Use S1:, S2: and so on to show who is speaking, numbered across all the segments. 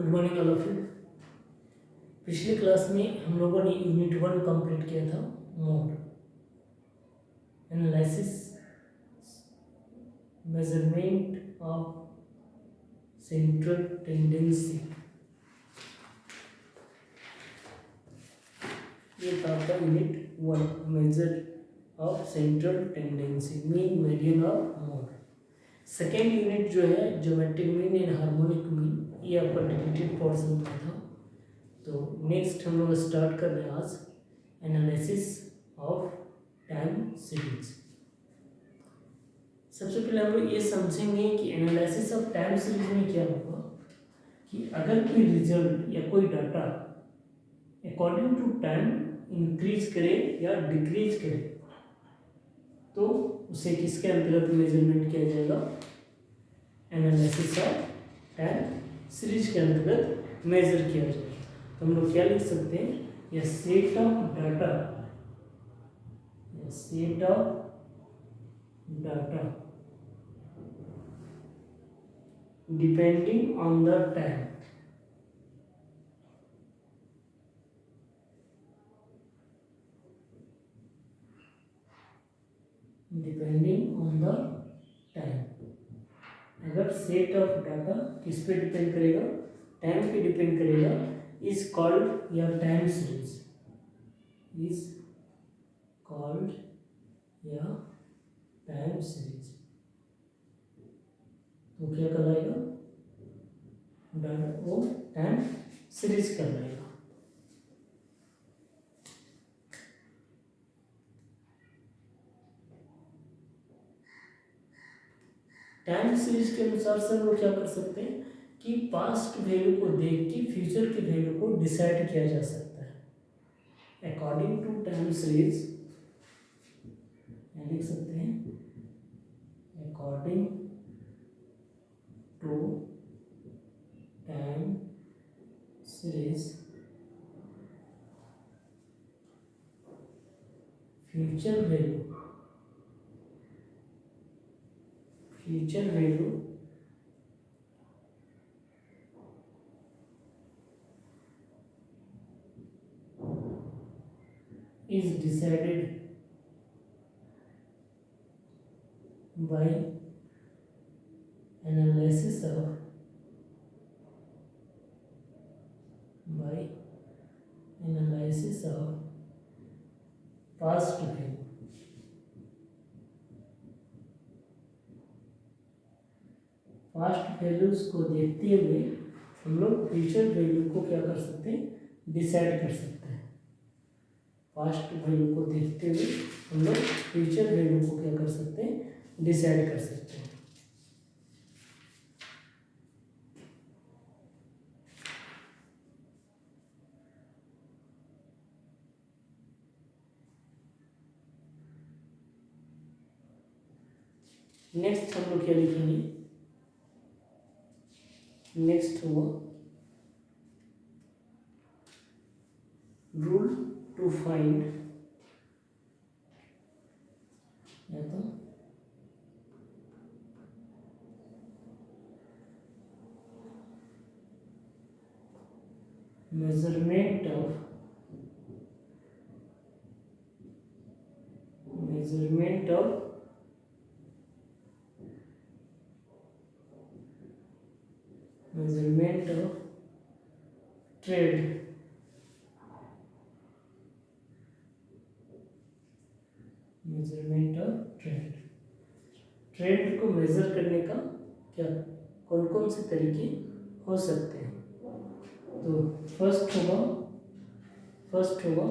S1: Good morning all of you. पिछली class में हम लोगों ने यूनिट 1 कंप्लीट किया था, mode analysis measurement of central tendency. ये था आपका unit 1, measure of central tendency, mean, median और मोड। सेकेंड यूनिट जो है geometric mean and harmonic mean, ये आपका डिलीटेड पोर्शन का था। तो नेक्स्ट हम लोग स्टार्ट कर रहे हैं आज एनालिसिस ऑफ टाइम सीरीज। सबसे पहले हम लोग ये समझेंगे कि एनालिसिस ऑफ टाइम सीरीज में क्या होगा कि अगर कोई रिजल्ट या कोई data according to time increase करे या डिक्रीज करे तो उसे किसके अंतर्गत मेजरमेंट किया जाएगा, एनालिसिस ऑफ टाइम सीरीज के अंतर्गत मेजर किया जाएगा। तो हम लोग क्या लिख सकते हैं, या set of data, set of data depending on the time, depending on the time. अगर सेट ऑफ डाटा किस पे डिपेंड करेगा, टाइम पे डिपेंड करेगा, इज कॉल्ड या टाइम सीरीज, इज कॉल्ड या टाइम सीरीज। तो क्या कहलाएगा, डाटा वो टाइम सीरीज कहलाएगा। टाइम सीरीज के अनुसार से हम लोग क्या कर सकते हैं कि पास्ट वैल्यू को देख के फ्यूचर के वैल्यू को डिसाइड किया जा सकता है। अकॉर्डिंग टू टाइम सीरीज लिख सकते हैं, according to time series future value is decided by analysis of past value। Past values को देखते हुए हम लोग फ्यूचर वैल्यू को क्या कर सकते हैं, डिसाइड कर सकते हैं। पास्ट वैल्यू को देखते हुए हम लोग फ्यूचर वैल्यू को क्या कर सकते हैं, डिसाइड कर सकते हैं। नेक्स्ट हम लोग क्या लिखेंगे, नेक्स्ट हुआ रूल टू फाइंड, या तो measurement of trade, measurement of trade को मेजर करने का क्या कौन कौन से तरीके हो सकते हैं। तो फर्स्ट होगा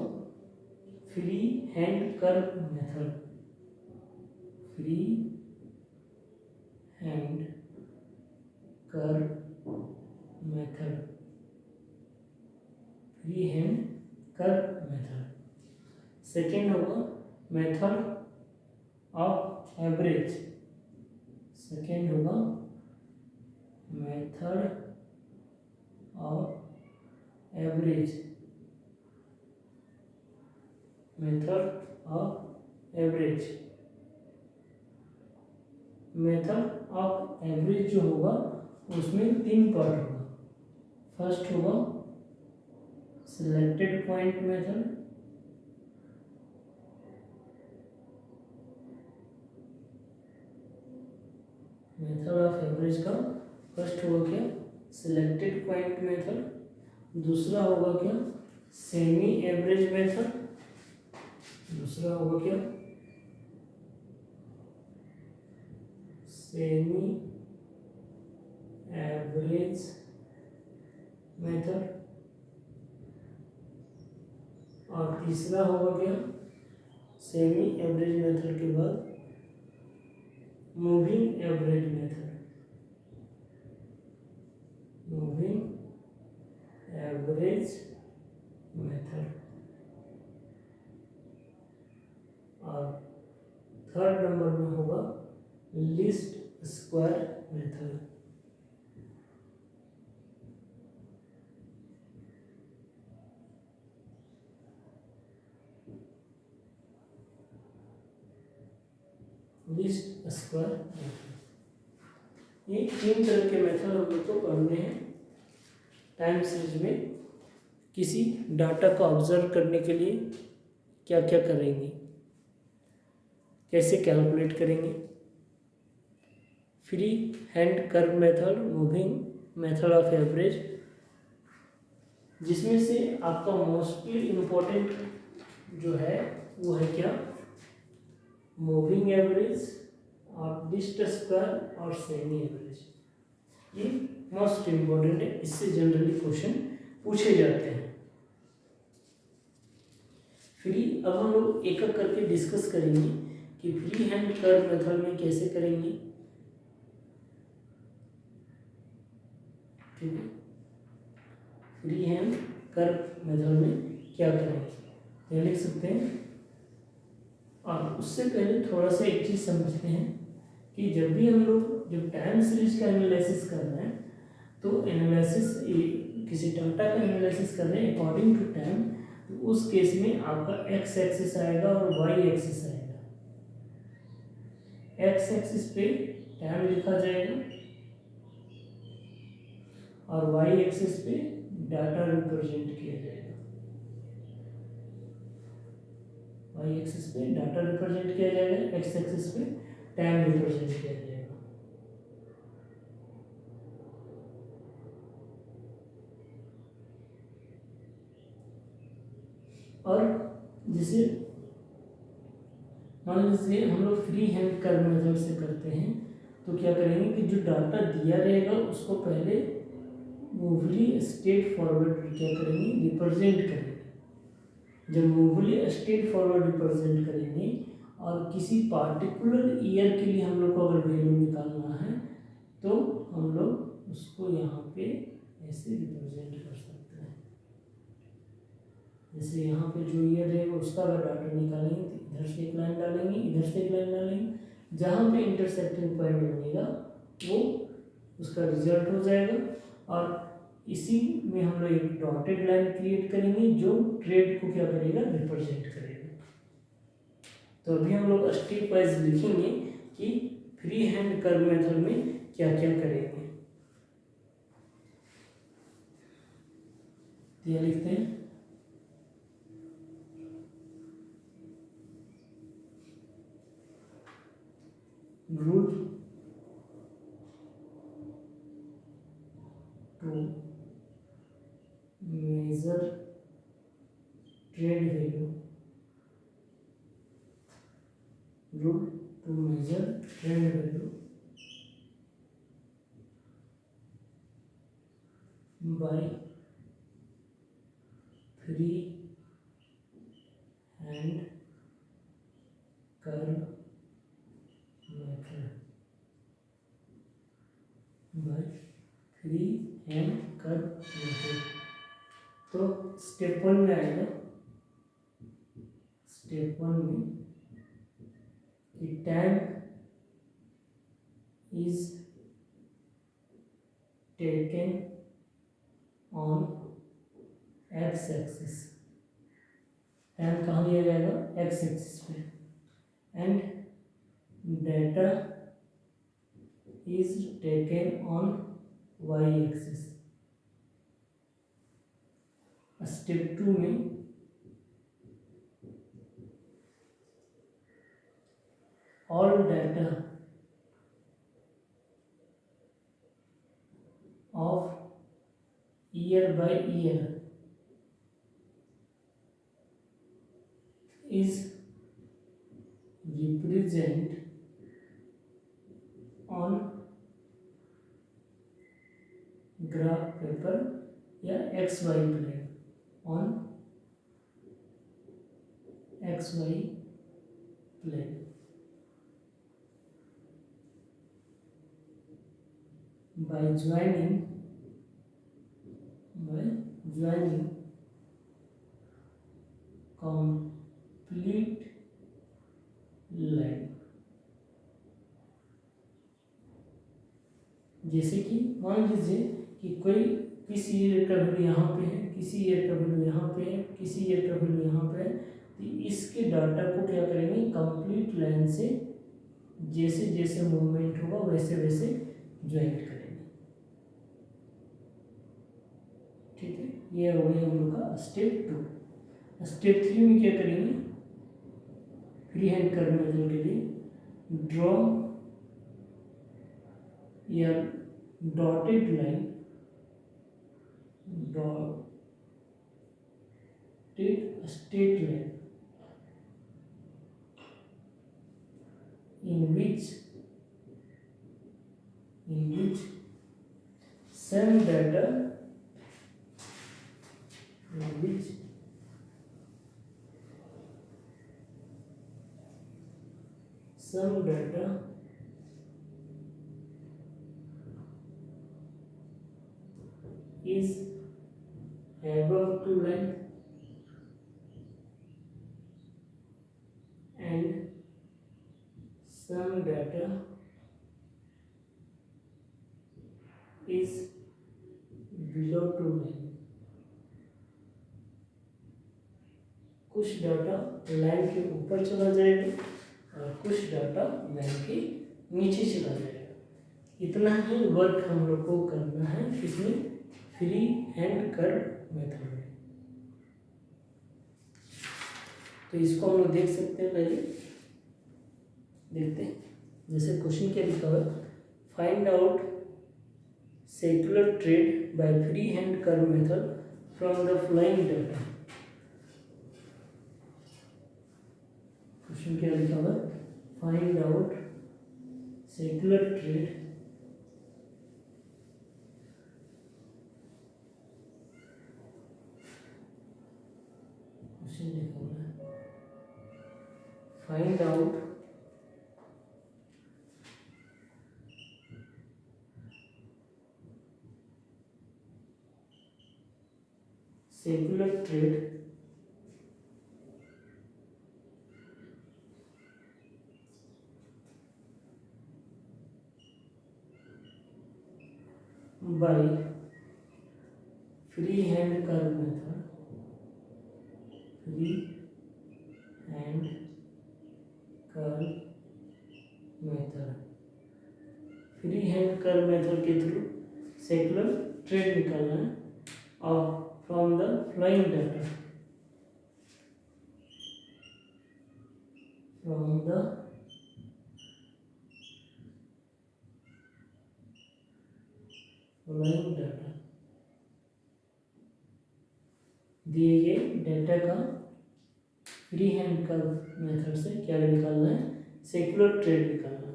S1: free hand curve method, free hand curve method, free hand curve method. Second होगा मेथड ऑफ एवरेज, सेकेंड होगा method of average, method of average. Method of average जो होगा उसमें 3 पार्ट होगा। फर्स्ट होगा selected point method, method of average का first होगा क्या सिलेक्टेड पॉइंट मेथड, दूसरा होगा क्या सेमी एवरेज मेथड, दूसरा होगा क्या सेमी एवरेज मेथड, और तीसरा होगा क्या सेमी एवरेज मेथड के बाद moving average method, moving average method, और थर्ड नंबर में होगा least square method. Least square method, ये तीन तरह के मेथड हम लोग को पढ़ने हैं टाइम सीरीज में। किसी डाटा को ऑब्जर्व करने के लिए क्या क्या करेंगे, कैसे कैलकुलेट करेंगे, free hand curve method, moving method of average, जिसमें से आपका मोस्टली इम्पोर्टेंट जो है वो है क्या मूविंग एवरेज और लीस्ट स्क्वायर और सेमी एवरेज, ये मोस्ट इम्पोर्टेंट है, इससे जनरली क्वेश्चन पूछे जाते हैं। फिर अब हम लोग एक एक करके डिस्कस करेंगे कि फ्री हैंड कर्व मेथड में कैसे करेंगे, ठीक है, फ्री हैंड कर्व मेथड में क्या करेंगे ये लिख सकते हैं। और उससे पहले थोड़ा सा एक चीज़ समझते हैं कि जब भी हम लोग जब टाइम सीरीज का एनालिसिस कर रहे हैं तो एनालिसिस किसी डाटा का एनालिसिस कर रहे हैं अकॉर्डिंग टू टाइम, तो उस केस में आपका एक्स एक्सिस आएगा और वाई एक्सिस आएगा। एक्स एक्सिस पे टाइम लिखा जाएगा और वाई एक्सिस पे डाटा रिप्रेजेंट किया जाएगा। वाई एक्सिस पे डाटा रिप्रेजेंट किया जाएगा, एक्स एक्सिस पे टाइम रिप्रेजेंट किया जाएगा। और जैसे मान लीजिए हम लोग फ्री हैंड कर्व मेथड से करते हैं तो क्या करेंगे कि जो डाटा दिया रहेगा उसको पहले मूवली स्ट्रेट फॉरवर्ड क्या करेंगे रिप्रेजेंट करेंगे। जब मूवली स्ट्रेट फॉरवर्ड रिप्रेजेंट करेंगे और किसी पार्टिकुलर ईयर के लिए हम लोग को अगर वैल्यू निकालना है तो हम लोग उसको यहाँ पे ऐसे रिप्रेजेंट कर सकते हैं। जैसे यहाँ पे जो ईयर रहेगा उसका अगर डाटा निकालेंगे तो इधर से एक लाइन डालेंगे, इधर से एक लाइन डालेंगे, जहाँ पे इंटरसेक्टिंग पॉइंट बनेगा वो उसका रिजल्ट हो जाएगा। और इसी में हम लोग एक डॉटेड लाइन क्रिएट करेंगे जो ट्रेड को क्या करेगा रिप्रेजेंट करेगा। तो अभी हम लोग स्टेप वाइज लिखेंगे कि फ्री हैंड कर्व मेथड में क्या क्या करेंगे। तो यह लिखते हैं rule to measure trade value, rule to measure trade value by free hand curve method, by free hand curve method. तो स्टेप वन में आएगा, स्टेप वन में कि time is taken on x axis, time कहाँ लिया जाएगा x axis पे, and data is taken on y axis, step 2 में all data of year by year is represent on graph paper या x y plane, on x y plane by joining complete line। जैसे कि मान लीजिए कि कोई किसी ईयर का वैल्यू यहाँ पे है, किसी ईयर का वैल्यू यहाँ पे है, किसी ईयर का वैल्यू यहाँ पे है, तो इसके डाटा को क्या करेंगे, कंप्लीट लाइन से जैसे जैसे मूवमेंट होगा वैसे वैसे ज्वाइंट करेंगे। ठीक है, ये हो गया हम लोग का स्टेप 2। स्टेप 3 में क्या करेंगे, फ्री हैंड कर्व मेथड के लिए ड्रॉ या dotted line, dotted straight line in which some data is above two line and some data is below two line। कुछ डाटा लाइन के ऊपर चला जाएगा और कुछ डाटा लाइन के नीचे चला जाएगा। इतना ही वर्क हम लोग को करना है इसमें फ्री हैंड कर्व मेथड में। तो इसको हम लोग देख सकते हैं, पहले देखते हैं। जैसे क्वेश्चन क्या लिखा हुआ है, find out secular trade by free hand curve method from the flowing data. Question क्या लिखा हुआ है, फाइंड आउट सेक्युलर ट्रेड लिखा हुआ है, find out secular trade by free hand curve method, free hand curve method. Free hand curve method के through secular trade निकालना है और from the flowing data, from the flowing data, दिए गए data का फ्री हैंड कर्व मेथड से क्या निकालना है, सेक्युलर ट्रेड निकालना है।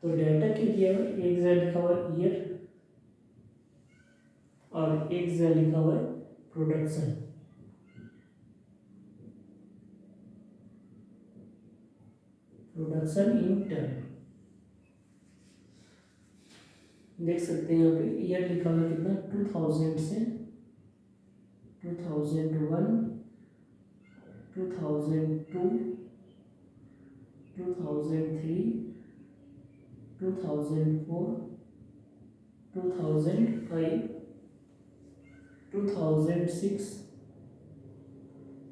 S1: तो डाटा क्या दिया हुआ है, एक जगह लिखा हुआ है ईयर और एक जगह लिखा हुआ है प्रोडक्शन। प्रोडक्शन इन टर्म देख सकते हैं, यहाँ पे ईयर लिखा हुआ है कितना, 2000 से 2001, 2002, 2003, 2004, 2005, 2006,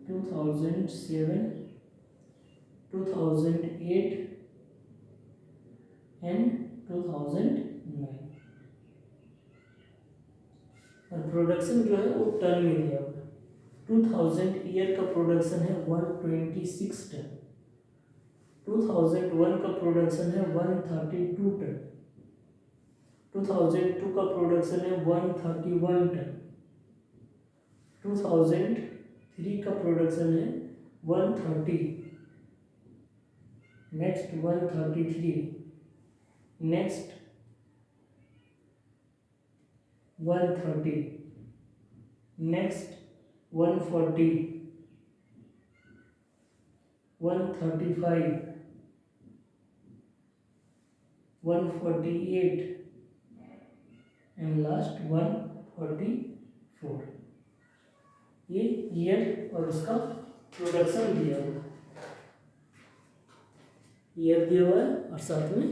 S1: 2007, 2008 एंड 2009। और प्रोडक्शन जो है वो टर्न में दिया हुआ है। 2000 ईयर का प्रोडक्शन है 126 टन, 2001 का प्रोडक्शन है 132 टन, 2002 का प्रोडक्शन है 131 टन, 2003 का प्रोडक्शन है 130, next 133, next 130, next 140, 135, 148 and last 144। ये ईयर और उसका प्रोडक्शन दिया हुआ है, ईयर दिया हुआ है और साथ में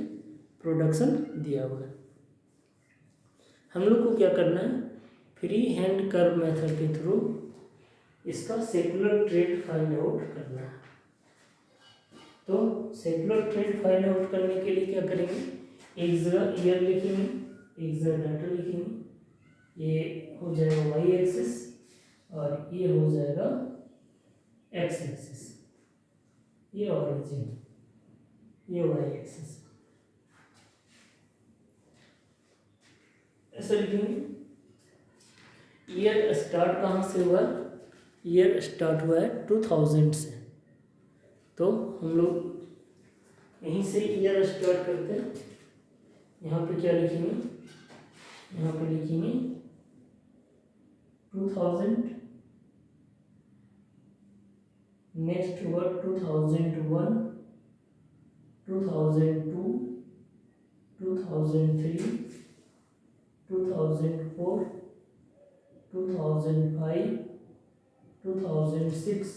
S1: प्रोडक्शन दिया हुआ है। हम लोग को क्या करना है, फ्री हैंड कर्व मेथड के थ्रू इसका सेकुलर ट्रेंड फाइंड आउट करना है। तो सेकुलर ट्रेंड फाइंड आउट करने के लिए क्या करेंगे, एक जगह ईयर लिखेंगे, एक जगह डाटा लिखेंगे, ये हो जाएगा वाई एक्सिस और ये हो जाएगा एक्स एक्सिस, ये ऑरिजिन, ये वाई एक्सिस, ऐसा लिखेंगे। ईयर स्टार्ट कहाँ से हुआ, ईयर स्टार्ट हुआ है 2000 से, तो हम लोग यहीं से ईयर स्टार्ट करते हैं। यहाँ पे क्या लिखेंगे, यहाँ पे लिखेंगे 2000, नेक्स्ट हुआ 2001, 2002, 2003, 2004, 2005, 2006,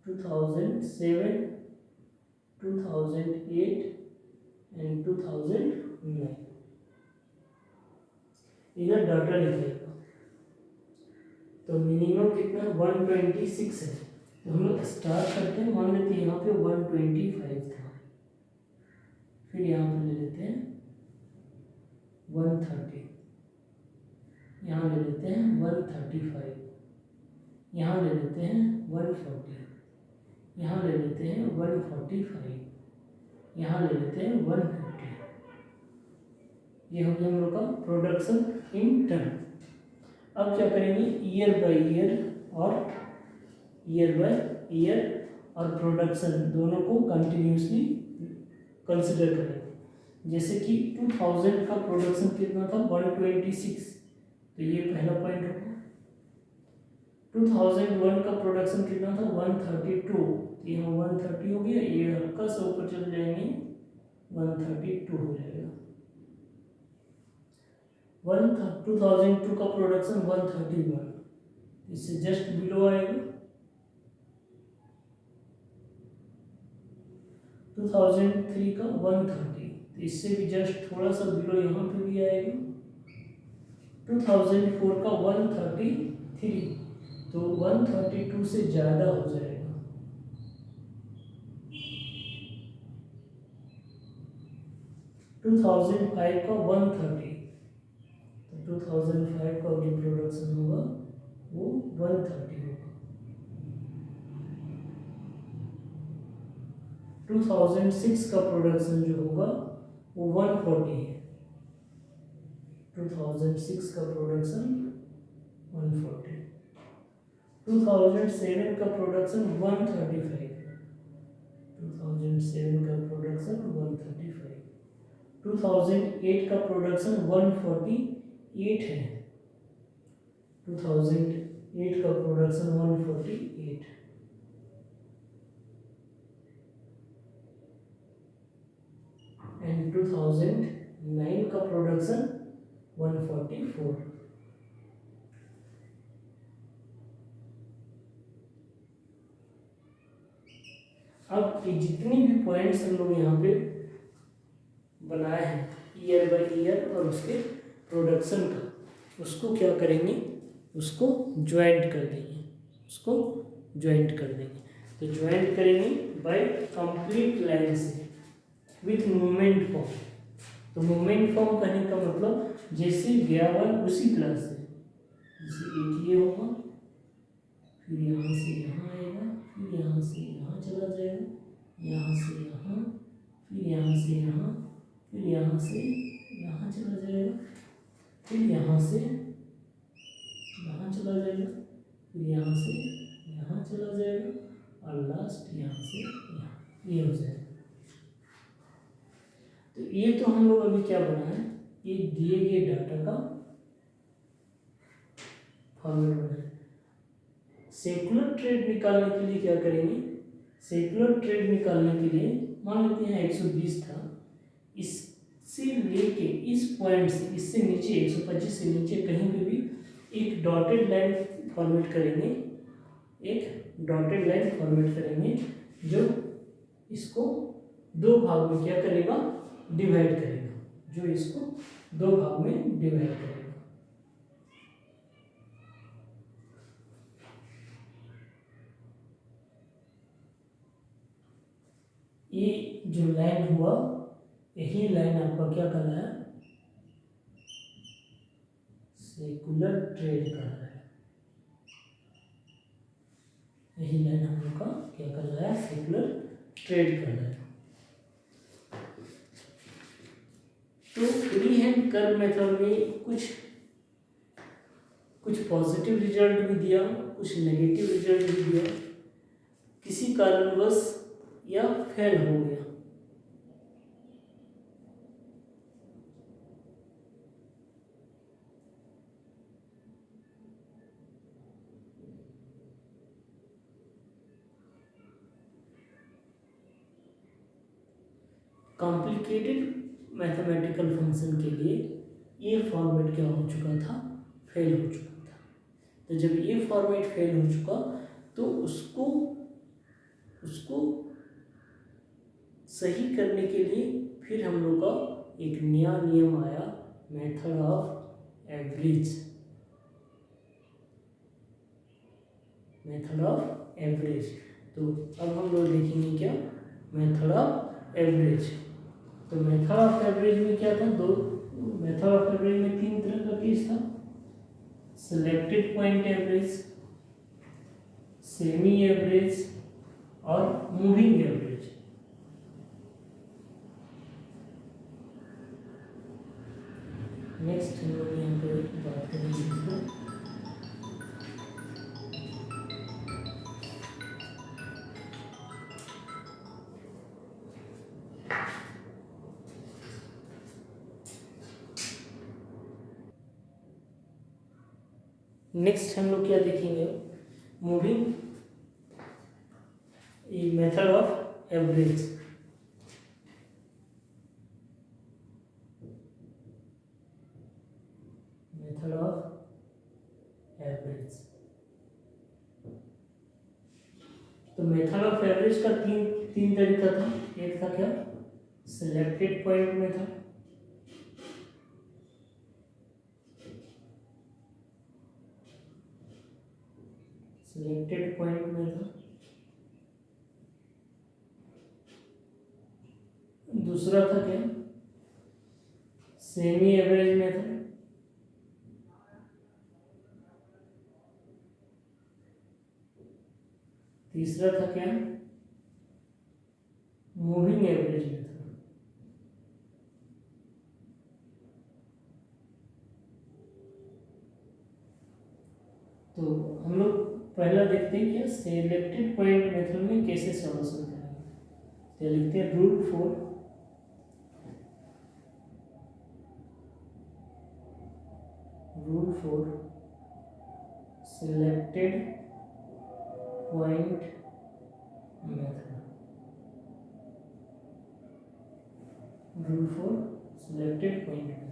S1: 2007, 2008 एंड 2009। इधर डाटा लिखेगा, तो मिनिमम कितना 126 है, तो हम लोग स्टार्ट करते हैं, मान लेते हैं यहाँ पे 125 था, फिर यहाँ पे ले लेते हैं 130, यहाँ ले लेते हैं 135, यहाँ ले लेते हैं 140, यहाँ ले लेते हैं 145, यहाँ ले लेते हैं 150। ये हो गया हम लोग का प्रोडक्शन इन टन। अब क्या करेंगे, ईयर बाय ईयर और प्रोडक्शन दोनों को कंटिन्यूसली कंसिडर करेंगे। जैसे कि 2000 का प्रोडक्शन कितना था 126, तो ये पहला पॉइंट होगा। 2001 का प्रोडक्शन कितना था 132, यहाँ 130 हो गया, ये हल्का सा ऊपर चल जाएंगे 132 हो जाएगा। 2002 का प्रोडक्शन 131, इससे जस्ट बिलो आएगा। 2003 का 130, इससे भी जस्ट थोड़ा सा बिलो यहाँ पे भी आएगा। 2004 का 133, तो 132 से ज़्यादा हो जाएगा। 2005 का 130, तो 2005 का जो प्रोडक्शन होगा वो 130 होगा। 2006 का प्रोडक्शन जो होगा वो 140 है। 2006 का प्रोडक्शन 140, 2007 का प्रोडक्शन 135 है। 2007 का प्रोडक्शन 135, 2008 का प्रोडक्शन 148 है। 2008 का प्रोडक्शन 148, एंड 2009 का प्रोडक्शन 144। अब ये जितनी भी पॉइंट्स हम लोग यहाँ पे बनाए हैं ईयर बाय ईयर और उसके प्रोडक्शन का, उसको क्या करेंगे, उसको ज्वाइंट कर देंगे, उसको ज्वाइंट कर देंगे। तो ज्वाइंट करेंगे बाय कंप्लीट लाइन से विथ मूवमेंट फॉर्म। तो मूवमेंट फॉर्म कहने का मतलब जैसे गया हुआ उसी तरह से, जैसे एक ये होगा, फिर यहाँ से यहाँ आएगा, फिर यहाँ से यहाँ चला जाएगा, यहाँ से यहाँ, फिर यहाँ से यहाँ, फिर यहाँ से यहाँ चला जाएगा, फिर यहाँ से यहाँ चला जाएगा, फिर यहाँ से यहाँ चला जाएगा और लास्ट यहाँ से यहाँ, ये हो जाएगा। तो ये तो हम लोग अभी क्या बनाए, ये दिए गए डाटा का फॉर्मेट बनाए। सेकुलर ट्रेड निकालने के लिए क्या करेंगे, सेकुलर ट्रेड निकालने के लिए मान लेते हैं 120 था, इससे लेके इस पॉइंट से इससे नीचे 125 से नीचे कहीं पे भी एक डॉटेड लाइन फॉर्मेट करेंगे, एक डॉटेड लाइन फॉर्मेट करेंगे जो इसको दो भाग में क्या करेगा, डिवाइड करेगा, जो इसको दो भाग में डिवाइड करेगा। ये जो लाइन हुआ, यही लाइन आपका क्या कर रहा है, सेकुलर ट्रेड कर रहा है। यही लाइन हम लोग का क्या कर रहा है, सेकुलर ट्रेड कर रहा है। तो फ्री हैंड कर्व मेथड में कुछ पॉजिटिव रिजल्ट भी दिया, कुछ नेगेटिव रिजल्ट भी दिया, किसी कारणवश या फेल हो गया। कॉम्प्लिकेटेड मैथमेटिकल फंक्शन के लिए ये फॉर्मेट क्या हो चुका था, फेल हो चुका था। तो जब ये फॉर्मेट फेल हो चुका तो उसको सही करने के लिए फिर हम लोग का एक नया नियम आया, method of average. Method of average. तो अब हम लोग देखेंगे क्या, मेथड ऑफ एवरेज। तो मेथड ऑफ एवरेज में क्या था, मेथड ऑफ एवरेज में तीन तरह का केस था, selected point average, semi average और मूविंग एवरेज। नेक्स्ट हम लोग यहाँ पे बात करेंगे नेक्स्ट हम लोग क्या देखेंगे, moving method of average. Method of average. तो मेथड ऑफ एवरेज का तीन तरीका था। एक था क्या, selected point method, selected point method. दूसरा था क्या, सेमी एवरेज मेथड। तीसरा था क्या, मूविंग एवरेज मेथड। तो हम लोग पहला देखते हैं क्या, सिलेक्टेड पॉइंट मेथड में कैसे सॉल्यूशन करेंगे। तो लिखते हैं rule 4, selected point method. Rule 4 selected point method.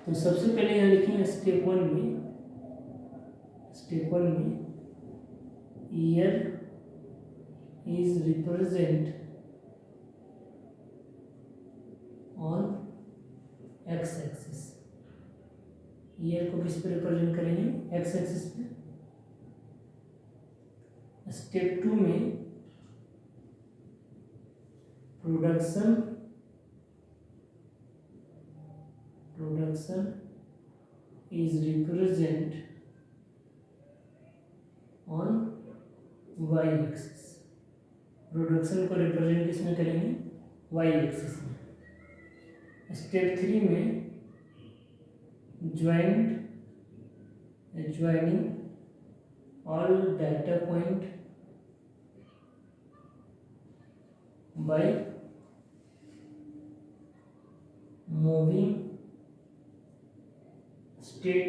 S1: तो सबसे पहले यहाँ लिखेंगे स्टेप 1 में, year is represent on x axis. Year को किस पे रिप्रेजेंट करेंगे, एक्स एक्सिस पे। स्टेप 2 में production is represent on y axis. Production को रिप्रेजेंट किसमें करेंगे, वाई एक्सिस में। स्टेप 3 में joining all data point by moving straight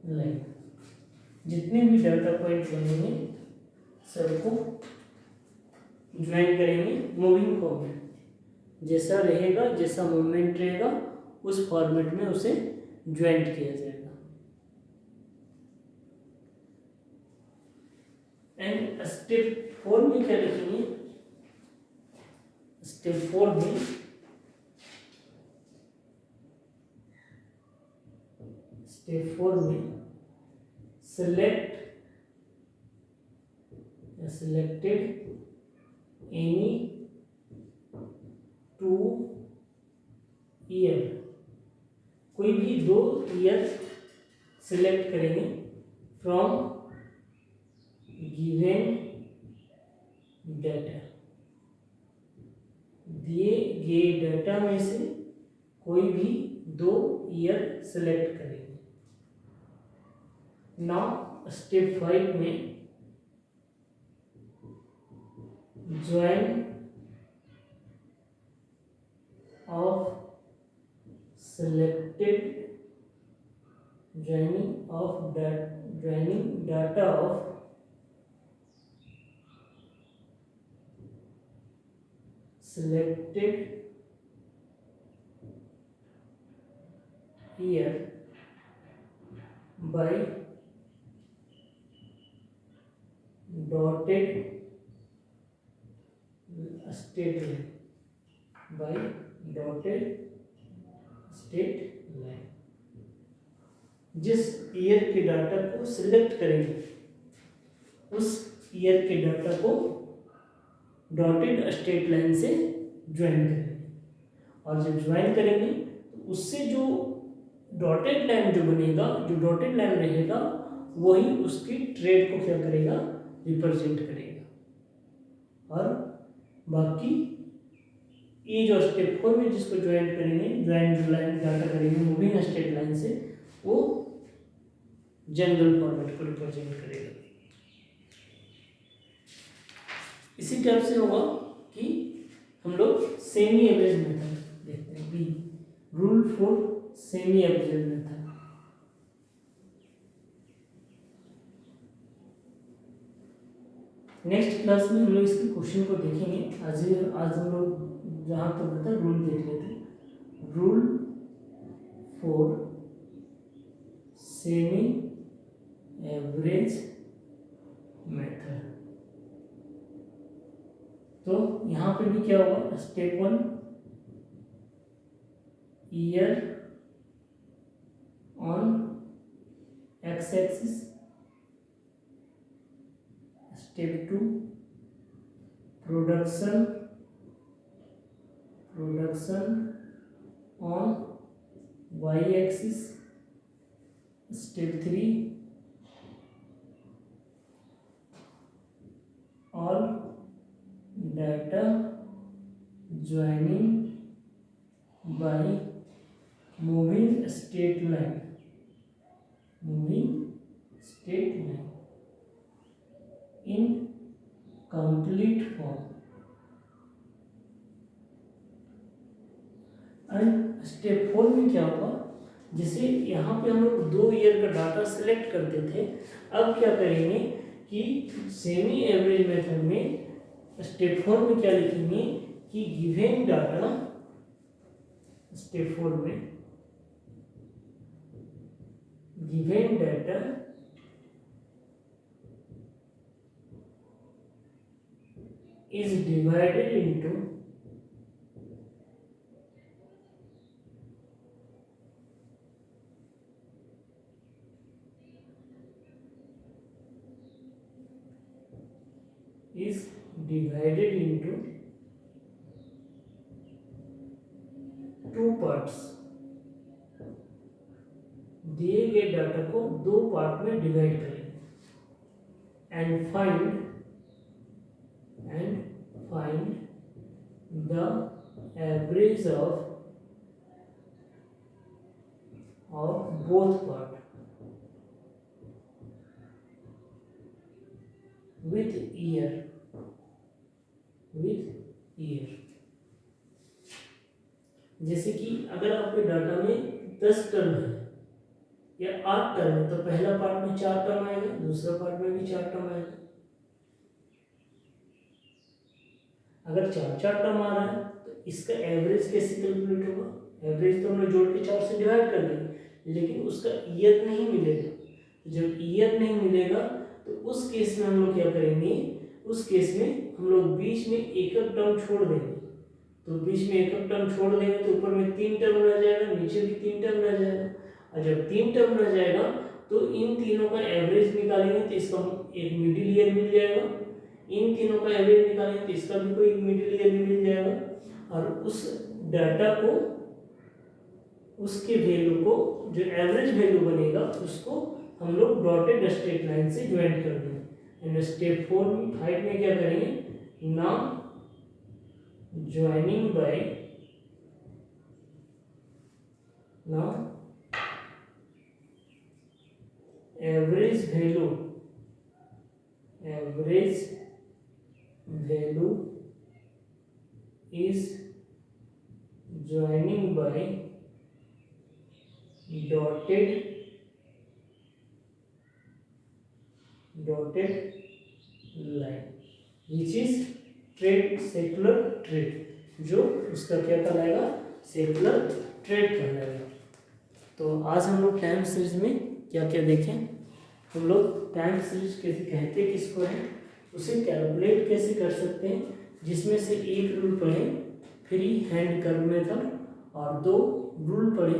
S1: line. जितने भी डाटा पॉइंट बनेंगे सबको ज्वाइन करेंगे मूविंग फॉर्म में। जैसा रहेगा, जैसा मूवमेंट रहेगा उस फॉर्मेट में उसे ज्वाइंट किया जाएगा। एंड स्टेप 4 में क्या लिखेंगे, स्टेप 4 में selected any 2 ईयर, कोई भी 2 ईयर सिलेक्ट करेंगे फ्रॉम गिवन डाटा। दिए गए डाटा में से कोई भी 2 ईयर सिलेक्ट करेंगे। नाउ स्टेप 5 में joining data of selected year by dotted state line। जिस ईयर के डाटा को सिलेक्ट करेंगे उस ईयर के डाटा को डॉटेड स्ट्रेट लाइन से ज्वाइन करेंगे। और जब ज्वाइन करेंगे तो उससे जो डॉटेड लाइन जो बनेगा, जो डॉटेड लाइन रहेगा वही उसकी ट्रेड को क्या करेगा, रिप्रेजेंट करेगा। और बाकी ये जो स्टेप 4 में जिसको ज्वाइन करेंगे, ज्वाइन जो लाइन डाटा करेंगे मूविंग स्ट्रेट लाइन से, वो जनरल फॉर्मेट को रिप्रेजेंट करेगा। इसी टाइप से होगा कि हम लोग सेमी एवरेज मेथड देखते हैं, B rule for semi average method. Next class में हम लोग इसके क्वेश्चन को देखेंगे। आज हम लोग जहाँ तक बता रूल देख लेते हैं। Rule for semi average method. तो यहाँ पे भी क्या होगा, step 1 year on x axis, step 2 production on y axis, step 3 all data joining by moving straight line in complete form। And step 4 में क्या होगा, जैसे यहाँ पे हम लोग 2 ईयर का डाटा सिलेक्ट करते थे, अब क्या करेंगे कि सेमी एवरेज मेथड में स्टेप 4 में क्या लिखेंगे कि गिवन डाटा, स्टेप 4 में given data is divided into two parts. दिए गए डाटा को 2 पार्ट में डिवाइड करेंगे। and find the average of both part with year. जैसे कि अगर आपके डाटा में 10 टर्म है या 8 टर्म है, तो पहला पार्ट में 4 टर्म आएगा, दूसरा पार्ट में भी 4 टर्म आएगा। अगर 4 टर्म आ रहा है तो इसका एवरेज कैसे कैलकुलेट होगा? एवरेज तो हम लोग जोड़ के 4 से डिवाइड कर देंगे, लेकिन उसका ईयर नहीं मिलेगा। जब ईयर नहीं मिलेगा तो उस केस में हम लोग क्या करेंगे? उस केस में हम लोग बीच में एक टर्म छोड़ देंगे। तो बीच में एक टर्म छोड़ देंगे तो ऊपर में 3 टर्म रह जाएगा, नीचे भी 3 टर्म रह जाएगा। और जब 3 टर्म रह जाएगा तो इन तीनों का एवरेज निकालेंगे तो इसका एक मिडिल ईयर मिल जाएगा। इन तीनों का एवरेज निकालेंगे तो इसका भी कोई मिडिल ईयर मिल जाएगा। और उस डाटा को, उसके वैल्यू को, जो एवरेज वैल्यू बनेगा उसको हम लोग डॉटेड स्ट्रेट लाइन से ज्वाइन कर देंगे। एंड स्टेप 5 में क्या करेंगे? Now joining by average value is joining by dotted line which is trade, secular trade, जो उसका क्या कहलाएगा? सेकुलर ट्रेड कहलाएगा। तो आज हम लोग टाइम सीरीज में क्या क्या देखें? हम लोग टाइम सीरीज कैसे कहते किसको है, उसे कैलकुलेट कैसे कर सकते हैं, जिसमें से एक रूल पढ़े फ्री हैंड कर्व मेथड और 2 रूल पढ़े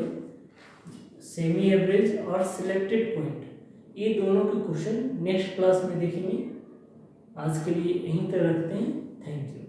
S1: सेमी एवरेज और सिलेक्टेड पॉइंट। ये दोनों के क्वेश्चन नेक्स्ट क्लास में देखेंगे। आज के लिए यहीं तक रखते हैं। Thank you.